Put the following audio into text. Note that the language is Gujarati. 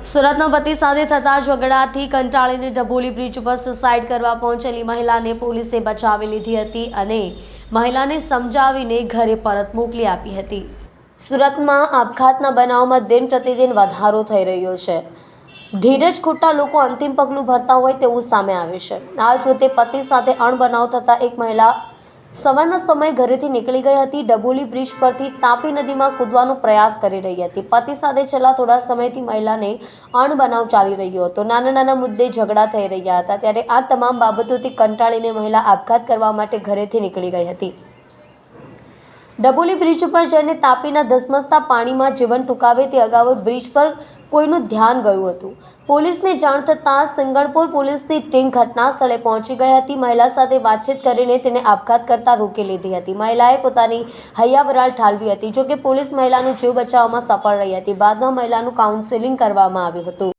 સુરતનો પતિ સાથે થતા ઝઘડાથી કંટાળીને ડભોલી બ્રિજ ઉપર સુસાઇડ કરવા પહોંચેલી મહિલાને પોલીસે બચાવી લીધી હતી અને મહિલાને સમજાવીને ઘરે પરત મોકલી આપી હતી। સુરતમાં આપઘાતના બનાવમાં દિન પ્રતિદિન વધારો થઈ રહ્યો છે। ધીરજ ખોટા લોકો અંતિમ પગલું ભરતા હોય તેવું સામે આવ્યું છે। આ જ રીતે પતિ સાથે અણબનાવ થતા એક મહિલા સવારના સમયે ઘરેથી નીકળી ગઈ હતી। ડભોલી બ્રિજ પરથી તાપી નદીમાં કૂદવાનો પ્રયાસ કરી રહી હતી। પતિ સાથે છેલ્લા થોડા સમયથી મહિલાને અણબનાવ ચાલી રહ્યો હતો। નાના નાના મુદ્દે ઝઘડા થઈ રહ્યા હતા। ત્યારે આ તમામ બાબતોથી કંટાળીને મહિલા આપઘાત કરવા માટે ઘરેથી નીકળી ગઈ હતી। ડભોલી બ્રિજ ઉપર જઈને તાપીના ધસમસતા પાણીમાં જીવન ટૂંકાવે તે અગાઉ બ્રિજ પર કોઈનું ધ્યાન ગયું હતું। પોલીસને જાણ થતાં સિંગણપુર પોલીસની ટીમ ઘટના સ્થળે પહોંચી ગઈ હતી। મહિલા સાથે વાતચીત કરીને તેને આપઘાત કરતા રોકી લીધી હતી। મહિલાએ પોતાની હૈયાવરાળ ઠાલવી હતી। જોકે પોલીસ મહિલાનો જીવ બચાવવામાં સફળ રહી હતી। બાદમાં મહિલાનું કાઉન્સેલિંગ કરવામાં આવ્યું હતું।